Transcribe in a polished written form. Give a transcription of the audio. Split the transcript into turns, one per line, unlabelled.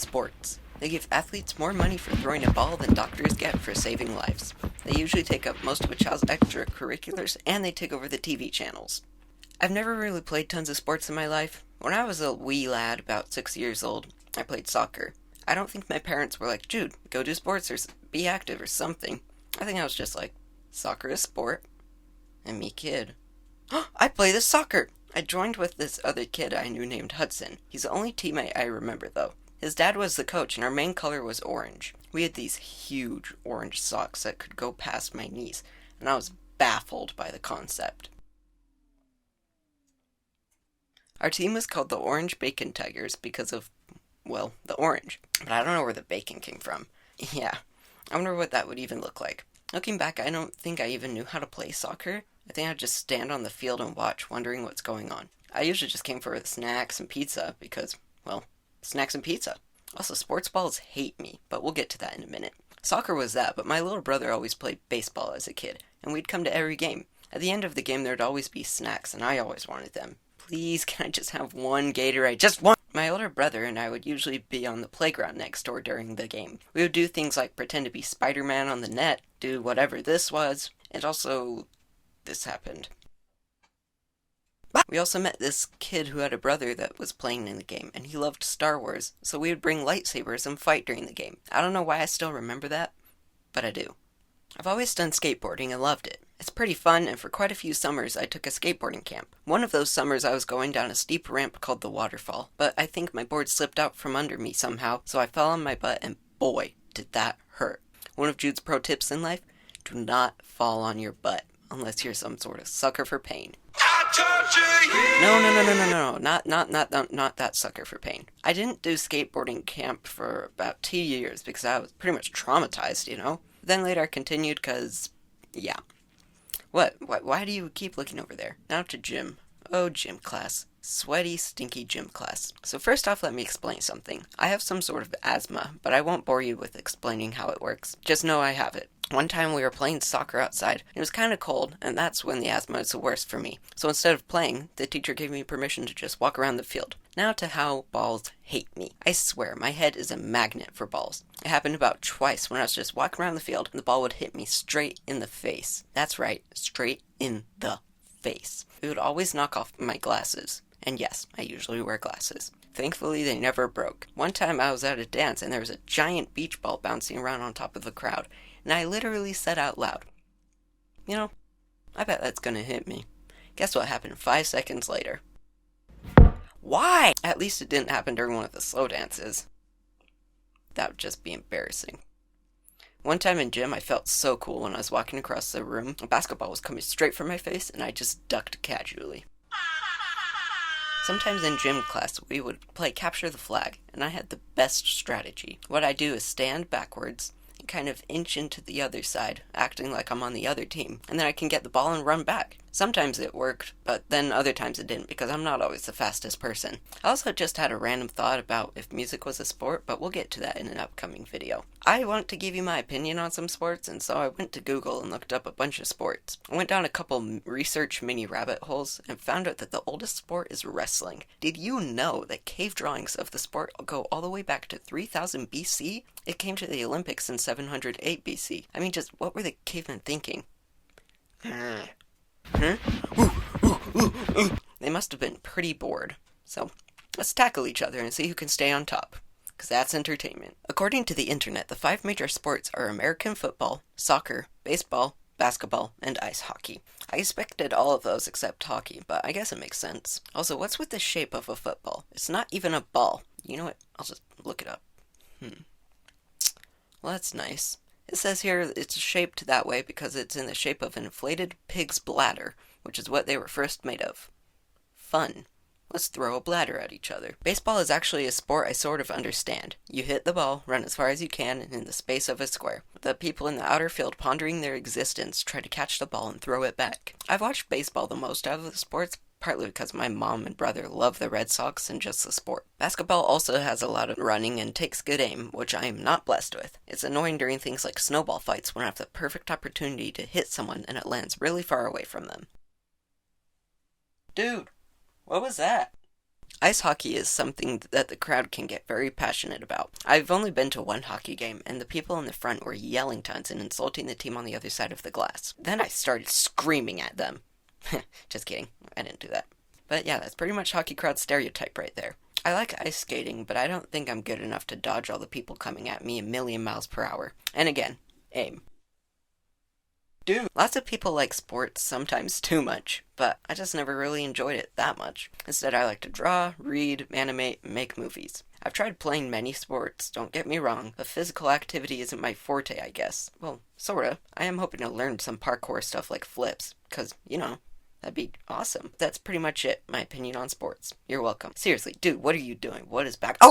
sports. They give athletes more money for throwing a ball than doctors get for saving lives. They usually take up most of a child's extracurriculars, and they take over the TV channels. I've never really played tons of sports in my life. When I was a wee lad, about 6 years old, I played soccer. I don't think my parents were like, Jude, go do sports or be active or something. I think I was just like, soccer is sport. And me kid. I play this soccer! I joined with this other kid I knew named Hudson. He's the only teammate I remember, though. His dad was the coach, and our main color was orange. We had these huge orange socks that could go past my knees, and I was baffled by the concept. Our team was called the Orange Bacon Tigers because of, well, the orange. But I don't know where the bacon came from. Yeah, I wonder what that would even look like. Looking back, I don't think I even knew how to play soccer. I think I'd just stand on the field and watch, wondering what's going on. I usually just came for the snacks and pizza because, well, snacks and pizza. Also, sports balls hate me, but we'll get to that in a minute. Soccer was that, but my little brother always played baseball as a kid, and we'd come to every game. At the end of the game, there'd always be snacks, and I always wanted them. Please, can I just have one Gatorade? Just one! My older brother and I would usually be on the playground next door during the game. We would do things like pretend to be Spider-Man on the net, do whatever this was, and also, this happened. We also met this kid who had a brother that was playing in the game, and he loved Star Wars, so we would bring lightsabers and fight during the game. I don't know why I still remember that, but I do. I've always done skateboarding and loved it. It's pretty fun, and for quite a few summers I took a skateboarding camp. One of those summers I was going down a steep ramp called the Waterfall, but I think my board slipped out from under me somehow, so I fell on my butt, and boy, did that hurt. One of Jude's pro tips in life, do not fall on your butt, unless you're some sort of sucker for pain. No, not that sucker for pain. I didn't do skateboarding camp for about 2 years because I was pretty much traumatized, you know? Then later I continued because, yeah. What? Why do you keep looking over there? Now to gym. Oh, gym class. Sweaty, stinky gym class. So first off, let me explain something. I have some sort of asthma, but I won't bore you with explaining how it works. Just know I have it. One time we were playing soccer outside. It was kind of cold, and that's when the asthma is the worst for me. So instead of playing, the teacher gave me permission to just walk around the field. Now to how balls hate me. I swear, my head is a magnet for balls. It happened about twice when I was just walking around the field, and the ball would hit me straight in the face. That's right, straight in the face. It would always knock off my glasses. And yes, I usually wear glasses. Thankfully, they never broke. One time I was at a dance, and there was a giant beach ball bouncing around on top of the crowd. And I literally said out loud, you know, I bet that's gonna hit me. Guess what happened 5 seconds later? Why? At least it didn't happen during one of the slow dances. That would just be embarrassing. One time in gym, I felt so cool when I was walking across the room. A basketball was coming straight for my face, and I just ducked casually. Sometimes in gym class, we would play capture the flag, and I had the best strategy. What I do is stand backwards, kind of inch into the other side, acting like I'm on the other team, and then I can get the ball and run back. Sometimes it worked, but then other times it didn't because I'm not always the fastest person. I also just had a random thought about if music was a sport, but we'll get to that in an upcoming video. I want to give you my opinion on some sports, and so I went to Google and looked up a bunch of sports. I went down a couple research mini rabbit holes and found out that the oldest sport is wrestling. Did you know that cave drawings of the sport go all the way back to 3000 BC? It came to the Olympics in 708 BC. I mean, just what were the cavemen thinking? They must have been pretty bored. So, let's tackle each other and see who can stay on top. Because that's entertainment. According to the internet, the 5 major sports are American football, soccer, baseball, basketball, and ice hockey. I expected all of those except hockey, but I guess it makes sense. Also, what's with the shape of a football? It's not even a ball. You know what? I'll just look it up. Well, that's nice. It says here it's shaped that way because it's in the shape of an inflated pig's bladder, which is what they were first made of. Fun. Let's throw a bladder at each other. Baseball is actually a sport I sort of understand. You hit the ball, run as far as you can in the space of a square. The people in the outer field pondering their existence try to catch the ball and throw it back. I've watched baseball the most out of the sports, partly because my mom and brother love the Red Sox and just the sport. Basketball also has a lot of running and takes good aim, which I am not blessed with. It's annoying during things like snowball fights when I have the perfect opportunity to hit someone and it lands really far away from them. Dude, what was that? Ice hockey is something that the crowd can get very passionate about. I've only been to one hockey game, and the people in the front were yelling tons and insulting the team on the other side of the glass. Then I started screaming at them. Just kidding, I didn't do that. But yeah, that's pretty much hockey crowd stereotype right there. I like ice skating, but I don't think I'm good enough to dodge all the people coming at me a million miles per hour. And again, aim. Dude, lots of people like sports, sometimes too much, but I just never really enjoyed it that much. Instead, I like to draw, read, animate, and make movies. I've tried playing many sports, don't get me wrong, but physical activity isn't my forte, I guess. Well, sorta. I am hoping to learn some parkour stuff like flips, because, that'd be awesome. That's pretty much it, my opinion on sports. You're welcome. Seriously, dude, what are you doing? What is back? Oh!